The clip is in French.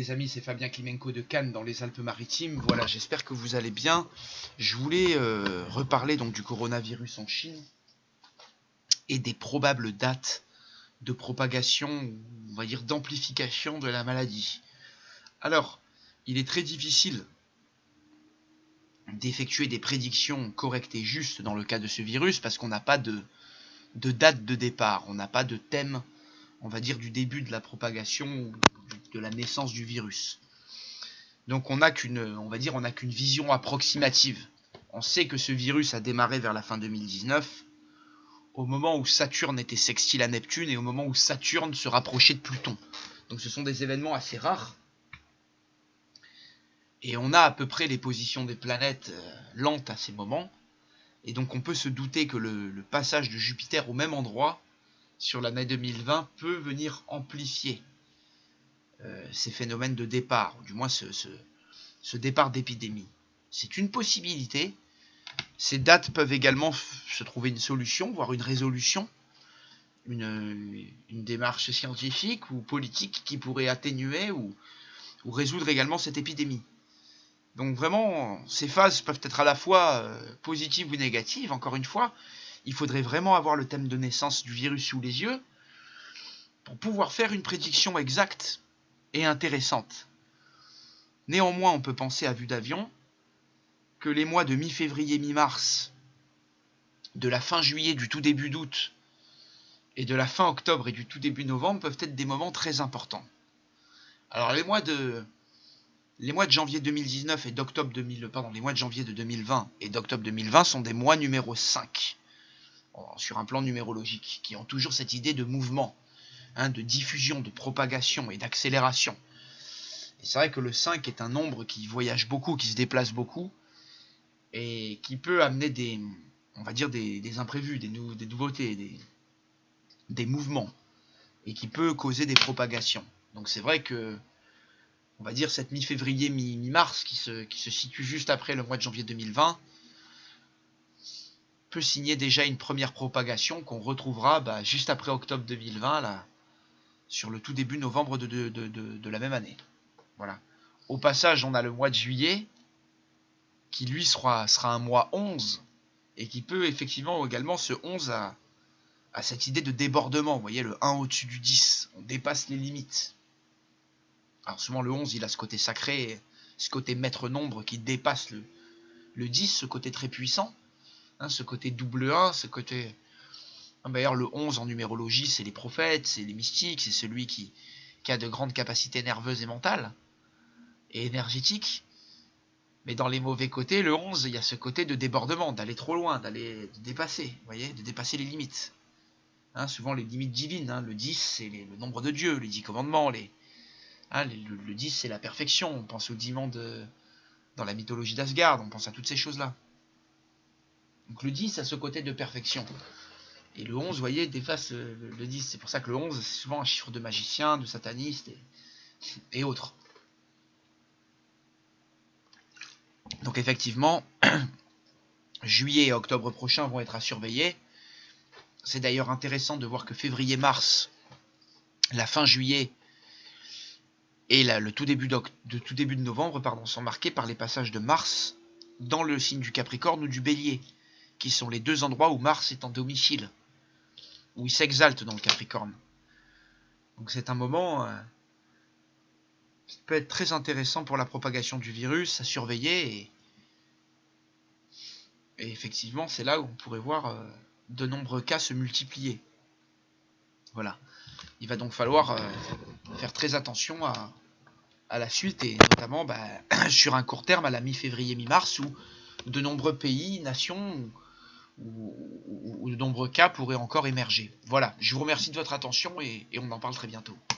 les amis, c'est Fabien Klimenko de Cannes dans les Alpes-Maritimes. Voilà, j'espère que vous allez bien. Je voulais reparler donc du coronavirus en Chine et des probables dates de propagation, on va dire d'amplification de la maladie. Alors, il est très difficile d'effectuer des prédictions correctes et justes dans le cas de ce virus parce qu'on n'a pas de date de départ, on n'a pas de thème, on va dire, du début de la propagation, de la naissance du virus. Donc on n'a qu'une vision approximative. On sait que ce virus a démarré vers la fin 2019, au moment où Saturne était sextile à Neptune et au moment où Saturne se rapprochait de Pluton. Donc ce sont des événements assez rares. Et on a à peu près les positions des planètes lentes à ces moments. Et donc on peut se douter que le passage de Jupiter au même endroit sur l'année 2020 peut venir amplifier ces phénomènes de départ, ou du moins ce départ d'épidémie. C'est une possibilité. Ces dates peuvent également se trouver une solution, voire une résolution, une démarche scientifique ou politique qui pourrait atténuer ou résoudre également cette épidémie. Donc vraiment, ces phases peuvent être à la fois positives ou négatives. Encore une fois, il faudrait vraiment avoir le thème de naissance du virus sous les yeux pour pouvoir faire une prédiction exacte et intéressante. Néanmoins, on peut penser à vue d'avion que les mois de mi-février, mi-mars, de la fin juillet, du tout début d'août et de la fin octobre et du tout début novembre peuvent être des moments très importants. Alors les mois de janvier 2019 et les mois de janvier de 2020 et d'octobre 2020 sont des mois numéro 5 sur un plan numérologique, qui ont toujours cette idée de mouvement, de diffusion, de propagation et d'accélération. Et c'est vrai que le 5 est un nombre qui voyage beaucoup, qui se déplace beaucoup, et qui peut amener des imprévus, des nouveautés, des mouvements, et qui peut causer des propagations. Donc c'est vrai que, on va dire, cette mi-février, mi-mars, qui se situe juste après le mois de janvier 2020, peut signer déjà une première propagation qu'on retrouvera juste après octobre 2020, là, sur le tout début novembre de la même année. Voilà. Au passage, on a le mois de juillet, qui lui sera un mois 11, et qui peut effectivement également, ce 11 à cette idée de débordement. Vous voyez, le 1 au-dessus du 10, on dépasse les limites. Alors souvent le 11, il a ce côté sacré, ce côté maître nombre qui dépasse le 10, ce côté très puissant, ce côté double 1, ce côté... D'ailleurs, le 11 en numérologie, c'est les prophètes, c'est les mystiques, c'est celui qui a de grandes capacités nerveuses et mentales, et énergétiques. Mais dans les mauvais côtés, le 11, il y a ce côté de débordement, d'aller trop loin, de dépasser, vous voyez, de dépasser les limites. Souvent les limites divines, le 10, c'est le nombre de Dieu, les 10 commandements, le 10, c'est la perfection. On pense aux 10 mondes dans la mythologie d'Asgard, on pense à toutes ces choses-là. Donc le 10 a ce côté de perfection. Et le 11, vous voyez, dépasse le 10. C'est pour ça que le 11, c'est souvent un chiffre de magicien, de sataniste et autres. Donc effectivement, juillet et octobre prochains vont être à surveiller. C'est d'ailleurs intéressant de voir que février-mars, la fin juillet et le tout début de novembre sont marqués par les passages de Mars dans le signe du Capricorne ou du Bélier, qui sont les deux endroits où Mars est en domicile, où il s'exalte dans le Capricorne. Donc c'est un moment qui peut être très intéressant pour la propagation du virus, à surveiller, et effectivement c'est là où on pourrait voir de nombreux cas se multiplier. Voilà. Il va donc falloir faire très attention à la suite, et notamment sur un court terme, à la mi-février, mi-mars, où de nombreux pays, nations, où de nombreux cas pourraient encore émerger. Voilà, je vous remercie de votre attention et on en parle très bientôt.